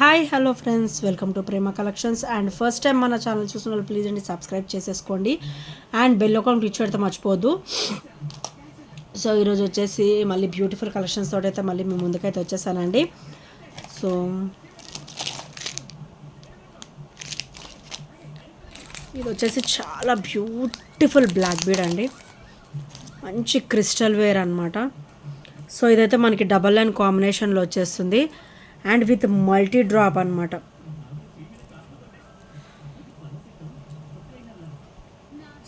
Hi hello friends, welcome to Prema collections. And first time మన channel చూసిన వాళ్ళు please అండి సబ్స్క్రైబ్ చేసేసుకోండి అండ్ బెల్ అకౌంట్ రీచ్ పెడితే మర్చిపోవద్దు. సో ఈరోజు వచ్చేసి మళ్ళీ బ్యూటిఫుల్ కలెక్షన్స్ తోటి అయితే మళ్ళీ మీ ముందుకైతే వచ్చేసానండి. సో ఇది వచ్చేసి చాలా బ్యూటిఫుల్ బ్లాక్ బీడ్ అండి, మంచి క్రిస్టల్ వేర్ అనమాట. సో ఇదైతే మనకి డబల్ లైన్ కాంబినేషన్లో వచ్చేస్తుంది అండ్ విత్ మల్టీ డ్రాప్ అనమాట.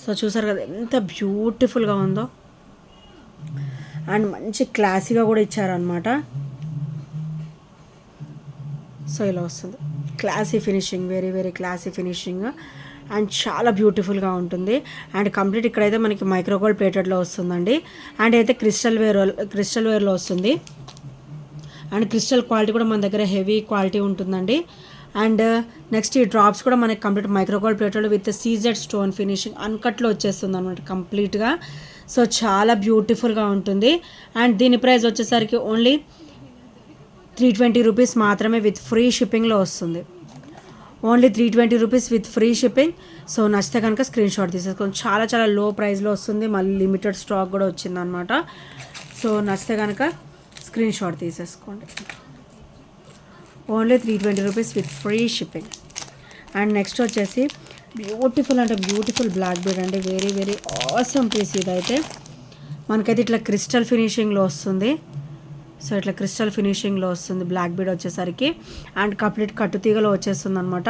సో చూసారు కదా ఎంత బ్యూటిఫుల్గా ఉందో అండ్ మంచి క్లాసీగా కూడా ఇచ్చారనమాట. సో ఇలా వస్తుంది classy finishing, very very classy finishing and చాలా బ్యూటిఫుల్గా ఉంటుంది. అండ్ కంప్లీట్ ఇక్కడైతే మనకి మైక్రోగోల్డ్ ప్లేటెడ్లో వస్తుందండి. అండ్ అయితే క్రిస్టల్ వేర్లో వస్తుంది అండ్ క్రిస్టల్ క్వాలిటీ కూడా మన దగ్గర హెవీ క్వాలిటీ ఉంటుందండి. అండ్ నెక్స్ట్ ఈ డ్రాప్స్ కూడా మనకి complete micro gold plated with CZ stone finishing అన్కట్లో వచ్చేస్తుంది అనమాట కంప్లీట్గా. సో చాలా బ్యూటిఫుల్గా ఉంటుంది. అండ్ దీని ప్రైస్ వచ్చేసరికి ఓన్లీ 320 రూపీస్ మాత్రమే విత్ ఫ్రీ షిప్పింగ్లో వస్తుంది. Only 320 rupees with free shipping. So నచ్చితే కనుక స్క్రీన్ షాట్ తీసేసుకోండి. చాలా చాలా లో ప్రైస్లో వస్తుంది, మళ్ళీ లిమిటెడ్ స్టాక్ కూడా వచ్చిందనమాట. సో నచ్చితే కనుక స్క్రీన్ షాట్ తీసేసుకోండి. Only 320 rupees with free shipping. And next వచ్చేసి బ్యూటిఫుల్ అంటే బ్యూటిఫుల్ బ్లాక్ బీడ్ అండి, వెరీ వెరీ ఆసమ్ పీస్. ఇదైతే మనకైతే ఇట్లా క్రిస్టల్ ఫినిషింగ్లో వస్తుంది. సో ఇట్లా క్రిస్టల్ ఫినిషింగ్లో వస్తుంది బ్లాక్ బీడ్ వచ్చేసరికి. అండ్ కంప్లీట్ కట్టుతీగలో వచ్చేస్తుంది అనమాట.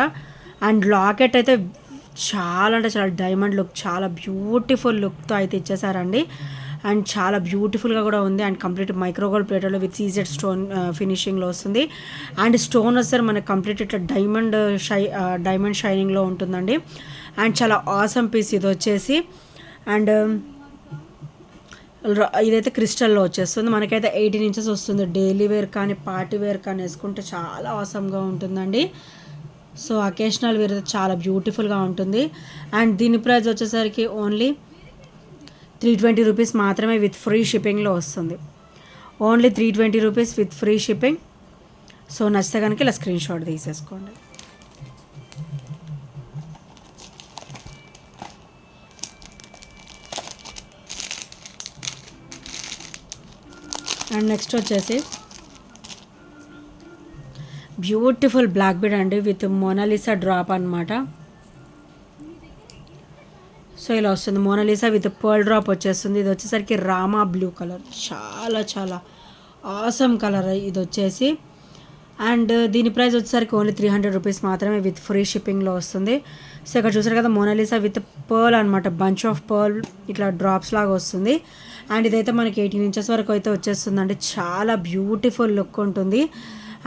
అండ్ లాకెట్ అయితే చాలా అంటే చాలా డైమండ్ లుక్, చాలా బ్యూటిఫుల్ లుక్తో అయితే ఇచ్చేసారండి. అండ్ చాలా బ్యూటిఫుల్గా కూడా ఉంది. అండ్ కంప్లీట్ మైక్రోగోల్డ్ ప్లేటెడ్లో విత్ సీజెడ్ స్టోన్ ఫినిషింగ్లో వస్తుంది. అండ్ స్టోన్ వచ్చేసరి మనకి కంప్లీట్ ఇట్లా డైమండ్ షైనింగ్లో ఉంటుందండి. అండ్ చాలా ఆసమ్ పీస్ ఇది వచ్చేసి. అండ్ ఇదైతే క్రిస్టల్లో వచ్చేస్తుంది. మనకైతే 18 ఇంచెస్ వస్తుంది. డైలీ వేర్ కానీ పార్టీ వేర్ కానీ వేసుకుంటే చాలా ఆసమ్గా ఉంటుందండి. సో అకేషనల్ వేర్ అయితే చాలా బ్యూటిఫుల్గా ఉంటుంది. అండ్ దీని ప్రైస్ వచ్చేసరికి ఓన్లీ 320 రూపీస్ మాత్రమే విత్ ఫ్రీ షిప్పింగ్లో వస్తుంది. Only 320 rupees with free shipping. So నచ్చితే కనుక ఇలా స్క్రీన్ షాట్ తీసేసుకోండి. అండ్ నెక్స్ట్ వచ్చేసి బ్యూటిఫుల్ బ్లాక్ బీడ్ అండి విత్ మోనాలిసా డ్రాప్ అనమాట. సో ఇలా వస్తుంది మోనాలిసా విత్ పర్ల్ డ్రాప్ వచ్చేస్తుంది. ఇది వచ్చేసరికి రామా బ్లూ కలర్, చాలా చాలా ఆసమ్ కలర్ ఇది వచ్చేసి. అండ్ దీని ప్రైస్ వచ్చేసరికి ఓన్లీ 300 రూపీస్ మాత్రమే విత్ ఫ్రీ షిప్పింగ్లో వస్తుంది. సో ఇక్కడ చూసారు కదా మోనాలిసా విత్ పర్ల్ అనమాట, బంచ్ ఆఫ్ పర్ల్ ఇట్లా డ్రాప్స్ లాగా వస్తుంది. అండ్ ఇదైతే మనకి 18 ఇంచెస్ వరకు అయితే వచ్చేస్తుందండి. చాలా బ్యూటిఫుల్ లుక్ ఉంటుంది.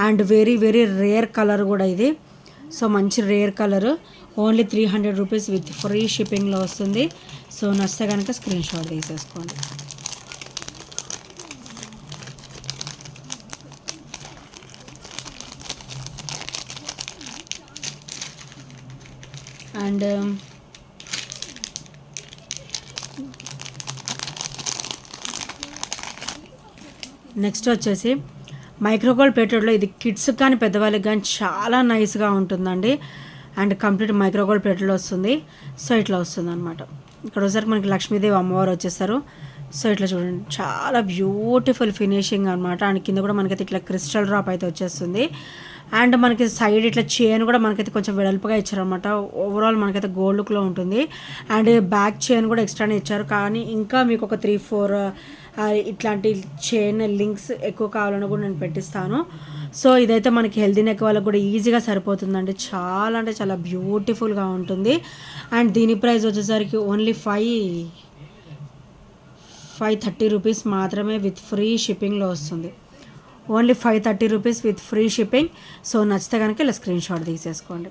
And very very rare colour కూడా ఇది. సో మంచి rare colour. Only 300 rupees with free షిప్పింగ్లో వస్తుంది. సో నచ్చితే కనుక స్క్రీన్ షాట్ తీసేసుకోండి. అండ్ నెక్స్ట్ వచ్చేసి మైక్రోగోల్డ్ ప్లేటెడ్లో ఇది కిడ్స్కి కానీ పెద్దవాళ్ళకి కానీ చాలా నైస్గా ఉంటుందండి. అండ్ కంప్లీట్ మైక్రోగోల్డ్ ప్లేటెడ్లో వస్తుంది. సో ఇట్లా వస్తుంది అనమాట. ఇక్కడ వచ్చేసరికి మనకి లక్ష్మీదేవి అమ్మవారు వచ్చేస్తారు. సో ఇట్లా చూడండి చాలా బ్యూటిఫుల్ ఫినిషింగ్ అనమాట. అండ్ కింద కూడా మనకైతే ఇట్లా క్రిస్టల్ డ్రాప్ అయితే వచ్చేస్తుంది. అండ్ మనకి సైడ్ ఇట్లా చైన్ కూడా మనకైతే కొంచెం వెడల్పుగా ఇచ్చారనమాట. ఓవరాల్ మనకైతే గోల్డ్ లుక్లో ఉంటుంది. అండ్ బ్యాక్ చైన్ కూడా ఎక్స్ట్రానే ఇచ్చారు. కానీ ఇంకా మీకు ఒక 3-4 ఇట్లాంటి చైన్ లింక్స్ ఎక్కువ కావాలని కూడా నేను పెట్టిస్తాను. సో ఇదైతే మనకి హెల్దీ నెక్ వాళ్ళకి కూడా ఈజీగా సరిపోతుందండి. చాలా అంటే చాలా బ్యూటిఫుల్గా ఉంటుంది. అండ్ దీని ప్రైస్ వచ్చేసరికి ఓన్లీ 530 రూపీస్ మాత్రమే విత్ ఫ్రీ షిప్పింగ్లో వస్తుంది. Only 530 rupees with free shipping. So నచ్చితే కనుక ఇలా స్క్రీన్ షాట్ తీసేసుకోండి.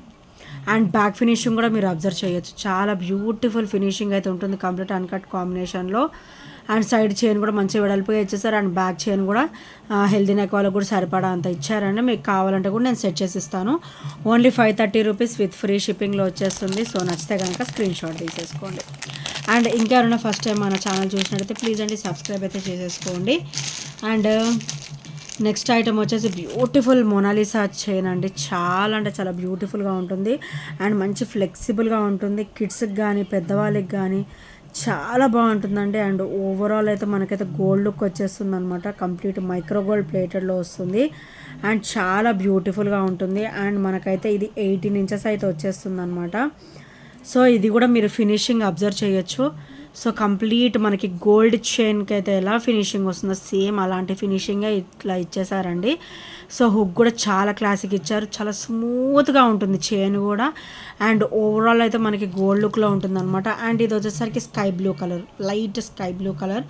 అండ్ బ్యాక్ ఫినిషింగ్ కూడా మీరు అబ్జర్వ్ చేయొచ్చు, చాలా బ్యూటిఫుల్ ఫినిషింగ్ అయితే ఉంటుంది కంప్లీట్ అన్కట్ కాంబినేషన్లో. అండ్ సైడ్ చైన్ కూడా మంచిగా వెడల్పుగా ఇచ్చేసారు. అండ్ బ్యాక్ చైన్ కూడా హెల్దీ నెక్ వాళ్ళకి కూడా సరిపడా అంత ఇచ్చారండి. మీకు కావాలంటే కూడా నేను సెట్ చేసి ఇస్తాను. ఓన్లీ 530 రూపీస్ విత్ ఫ్రీ షిప్పింగ్లో వచ్చేస్తుంది. సో నచ్చితే కనుక స్క్రీన్ షాట్ తీసేసుకోండి. అండ్ ఇంకెవరైనా ఫస్ట్ టైం మన ఛానల్ చూసినట్టయితే ప్లీజ్ అండి సబ్స్క్రైబ్ అయితే చేసేసుకోండి. అండ్ నెక్స్ట్ ఐటమ్ వచ్చేసి బ్యూటిఫుల్ మొనాలిసా చైన్ అండి. చాలా అంటే చాలా బ్యూటిఫుల్గా ఉంటుంది అండ్ మంచి ఫ్లెక్సిబుల్గా ఉంటుంది. కిడ్స్కి కానీ పెద్దవాళ్ళకి కానీ చాలా బాగుంటుందండి. అండ్ ఓవరాల్ అయితే మనకైతే గోల్డ్ లుక్ వచ్చేస్తుంది అనమాట. కంప్లీట్ మైక్రో గోల్డ్ ప్లేటెడ్లో వస్తుంది అండ్ చాలా బ్యూటిఫుల్గా ఉంటుంది. అండ్ మనకైతే ఇది 18 ఇంచెస్ అయితే వచ్చేస్తుంది అనమాట. సో ఇది కూడా మీరు ఫినిషింగ్ అబ్జర్వ్ చేయొచ్చు. సో కంప్లీట్ మనకి గోల్డ్ చైన్కి అయితే ఎలా ఫినిషింగ్ వస్తుందో సేమ్ అలాంటి ఫినిషింగే ఇట్లా ఇచ్చేసారండి. సో హుక్ కూడా చాలా క్లాసిక్ ఇచ్చారు. చాలా స్మూత్గా ఉంటుంది చైన్ కూడా. అండ్ ఓవరాల్ అయితే మనకి గోల్డ్ లుక్లో ఉంటుంది అనమాట. అండ్ ఇది వచ్చేసరికి sky blue colour, light sky blue colour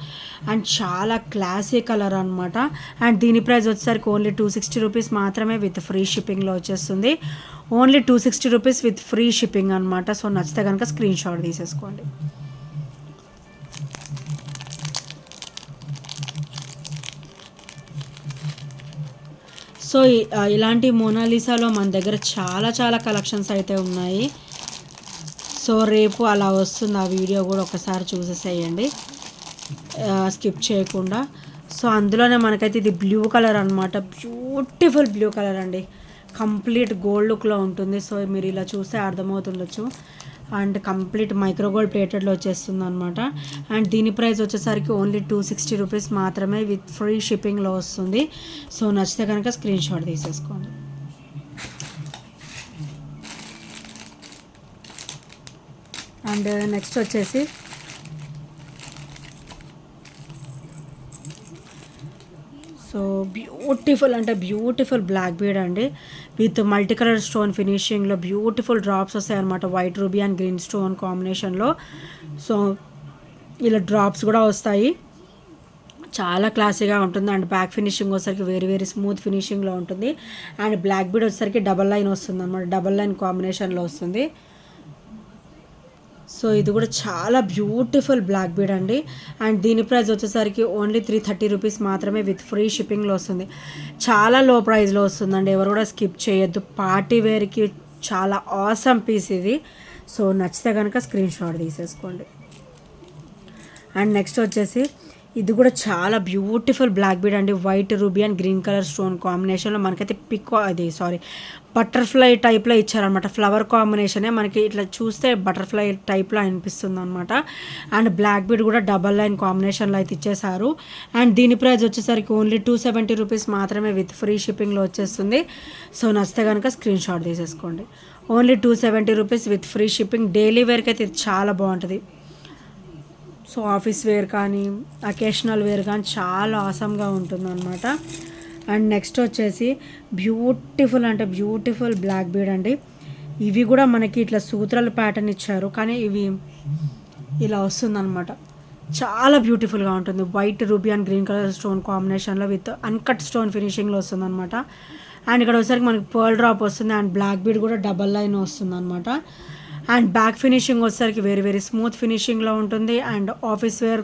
and చాలా క్లాసీ కలర్ అనమాట. అండ్ దీని ప్రైస్ వచ్చేసరికి ఓన్లీ 260 రూపీస్ మాత్రమే విత్ ఫ్రీ షిప్పింగ్లో వచ్చేస్తుంది. Only 260 rupees with free shipping అనమాట. సో నచ్చితే కనుక స్క్రీన్ షాట్ తీసేసుకోండి. సో ఇలాంటి మోనాలిసాలో మన దగ్గర చాలా చాలా కలెక్షన్స్ అయితే ఉన్నాయి. సో రేపు అలా వస్తుంది, ఆ వీడియో కూడా ఒకసారి చూసేసేయండి స్కిప్ చేయకుండా. సో అందులోనే మనకైతే ఇది బ్లూ కలర్ అనమాట. బ్యూటిఫుల్ బ్లూ కలర్ అండి. కంప్లీట్ గోల్డ్ లుక్లో ఉంటుంది. సో మీరు ఇలా చూస్తే అర్థమవుతుండొచ్చు. అండ్ కంప్లీట్ మైక్రో గోల్డ్ ప్లేటెడ్లో వచ్చేస్తుంది అనమాట. అండ్ దీని ప్రైస్ వచ్చేసరికి ఓన్లీ 260 రూపీస్ మాత్రమే విత్ ఫ్రీ షిప్పింగ్లో వస్తుంది. సో నచ్చితే కనుక స్క్రీన్ షాట్ తీసేసుకోండి. అండ్ నెక్స్ట్ వచ్చేసి సో బ్యూటిఫుల్ అంటే బ్యూటిఫుల్ బ్లాక్ బీడ్ అండి విత్ మల్టీ కలర్ స్టోన్ ఫినిషింగ్లో బ్యూటిఫుల్ డ్రాప్స్ వస్తాయి అనమాట. White ruby and green stone కాంబినేషన్లో. సో ఇలా డ్రాప్స్ కూడా వస్తాయి. చాలా క్లాసీగా ఉంటుంది. అండ్ బ్యాక్ ఫినిషింగ్ వచ్చేసరికి వెరీ వెరీ స్మూత్ ఫినిషింగ్లో ఉంటుంది. అండ్ బ్లాక్ బీడ్ వచ్చేసరికి డబల్ లైన్ వస్తుంది అనమాట. డబల్ లైన్ కాంబినేషన్లో వస్తుంది. సో ఇది కూడా చాలా బ్యూటిఫుల్ బ్లాక్ బీడ్ అండి. అండ్ దీని ప్రైస్ వచ్చేసరికి ఓన్లీ 330 రూపీస్ మాత్రమే విత్ ఫ్రీ షిప్పింగ్లో వస్తుంది. చాలా లో ప్రైస్లో వస్తుందండి. ఎవరు కూడా స్కిప్ చేయొద్దు. పార్టీ వేర్కి చాలా ఆసమ్ పీస్ ఇది. సో నచ్చితే కనుక స్క్రీన్ షాట్ తీసేసుకోండి. అండ్ నెక్స్ట్ వచ్చేసి ఇది కూడా చాలా బ్యూటిఫుల్ బ్లాక్ బీడ్ అండి. White ruby and green colour stone కాంబినేషన్లో మనకైతే బటర్ఫ్లై టైప్లో ఇచ్చారనమాట. ఫ్లవర్ కాంబినేషనే మనకి ఇట్లా చూస్తే బటర్ఫ్లై టైప్లో అనిపిస్తుంది అనమాట. అండ్ బ్లాక్ బీడ్ కూడా డబల్ లైన్ కాంబినేషన్లో అయితే ఇచ్చేసారు. అండ్ దీని ప్రైస్ వచ్చేసరికి ఓన్లీ 270 రూపీస్ మాత్రమే విత్ ఫ్రీ షిప్పింగ్లో వచ్చేస్తుంది. సో నచ్చితే కనుక స్క్రీన్ షాట్ తీసేసుకోండి. Only 270 rupees with free shipping. Daily వేర్కి అయితే ఇది చాలా బాగుంటుంది. సో ఆఫీస్ వేర్ కానీ అకేషనల్ వేర్ కానీ చాలా ఆసమ్గా ఉంటుంది అనమాట. అండ్ నెక్స్ట్ వచ్చేసి బ్యూటిఫుల్ అంటే బ్యూటిఫుల్ బ్లాక్ బీడ్ అండి. ఇవి కూడా మనకి ఇట్లా సూత్రాల ప్యాటర్న్ ఇచ్చారు కానీ ఇవి ఇలా వస్తుందన్నమాట. చాలా బ్యూటిఫుల్గా ఉంటుంది. White ruby and green colour stone కాంబినేషన్లో విత్ అన్కట్ స్టోన్ ఫినిషింగ్లో వస్తుంది అనమాట. అండ్ ఇక్కడ వచ్చేసరికి మనకి పర్ల్ డ్రాప్ వస్తుంది. అండ్ బ్లాక్ బీడ్ కూడా డబల్ లైన్ వస్తుంది అనమాట. అండ్ బ్యాక్ ఫినిషింగ్ వచ్చేసరికి వెరీ వెరీ స్మూత్ ఫినిషింగ్లో ఉంటుంది. And office wear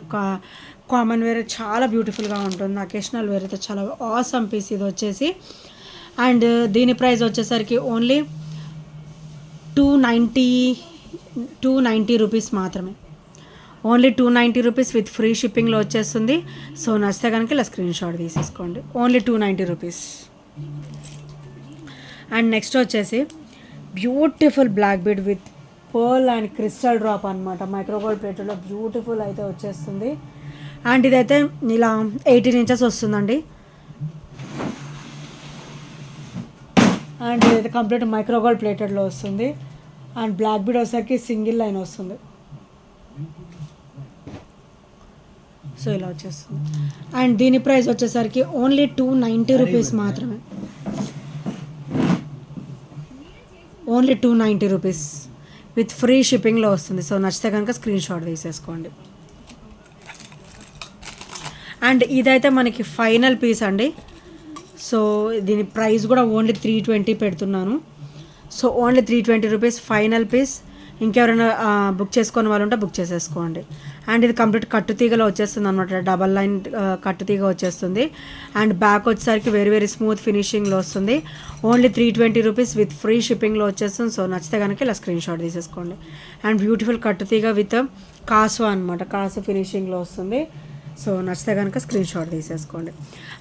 common wear చాలా బ్యూటిఫుల్గా ఉంటుంది. అకేషనల్ వేర్ అయితే చాలా ఆసమ్ పీస్ ఇది వచ్చేసి. అండ్ దీని ప్రైస్ వచ్చేసరికి ఓన్లీ 290 రూపీస్ మాత్రమే. ఓన్లీ 290 రూపీస్ విత్ ఫ్రీ షిప్పింగ్లో వచ్చేస్తుంది. సో నచ్చితే కనుక ఇలా స్క్రీన్ షాట్ తీసేసుకోండి. Only 290 rupees. అండ్ నెక్స్ట్ వచ్చేసి beautiful black bead with pearl and crystal drop అనమాట. మైక్రోగోల్డ్ ప్లేట్లో బ్యూటిఫుల్ అయితే వచ్చేస్తుంది. అండ్ ఇదైతే ఇలా 18 ఇంచెస్ వస్తుందండి. అండ్ ఇదైతే కంప్లీట్ మైక్రోగోల్డ్ ప్లేటెడ్లో వస్తుంది. అండ్ బ్లాక్ బీడ్ వచ్చేసరికి సింగిల్ లైన్ వస్తుంది. సో ఇలా వచ్చేస్తుంది. అండ్ దీని ప్రైస్ వచ్చేసరికి ఓన్లీ 290 రూపీస్ మాత్రమే. ఓన్లీ 290 రూపీస్ విత్ ఫ్రీ షిప్పింగ్లో వస్తుంది. సో నచ్చితే కనుక స్క్రీన్ షాట్ తీసేసుకోండి. అండ్ ఇదైతే మనకి ఫైనల్ పీస్ అండి. సో దీని ప్రైస్ కూడా ఓన్లీ 320 పెడుతున్నాను. So only 320 rupees final piece. ఇంకెవరైనా బుక్ చేసుకునే వాళ్ళు ఉంటే బుక్ చేసేసుకోండి. అండ్ ఇది కంప్లీట్ కట్టుతీగలో వచ్చేస్తుంది అనమాట. డబల్ లైన్ కట్టుతీగ వచ్చేస్తుంది. అండ్ బ్యాక్ వచ్చేసరికి వెరీ వెరీ స్మూత్ ఫినిషింగ్లో వస్తుంది. ఓన్లీ 320 రూపీస్ విత్ ఫ్రీ షిప్పింగ్లో వచ్చేస్తుంది. సో నచ్చితే కనుక ఇలా స్క్రీన్ షాట్ తీసేసుకోండి. అండ్ బ్యూటిఫుల్ కట్టుతీగ విత్ కాసు అనమాట. కాసు ఫినిషింగ్లో వస్తుంది. సో నచ్చితే కనుక స్క్రీన్ షాట్ తీసేసుకోండి.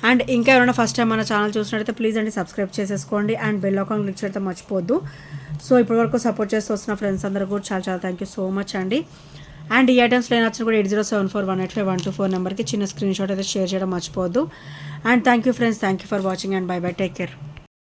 అండ్ ఇంకా ఎవరైనా ఫస్ట్ టైం మన ఛానల్ చూసినట్టయితే ప్లీజ్ అండి సబ్స్క్రైబ్ చేసేసుకోండి అండ్ బెల్ ఐకాన్ క్లిక్ చేయడం మర్చిపోద్దు. సో ఇప్పటివరకు సపోర్ట్ చేస్తూ వస్తున్న ఫ్రెండ్స్ అందరూ కూడా చాలా చాలా థ్యాంక్ యూ సో మచ్ అండి. అండ్ ఈ ఐటమ్స్లో నచ్చిన కూడా 8074185124 నెంబర్కి చిన్న స్క్రీన్ షాట్ అయితే షేర్ చేయడం మర్చిపోవద్దు. And thank you friends, thank you for watching and by by, take care.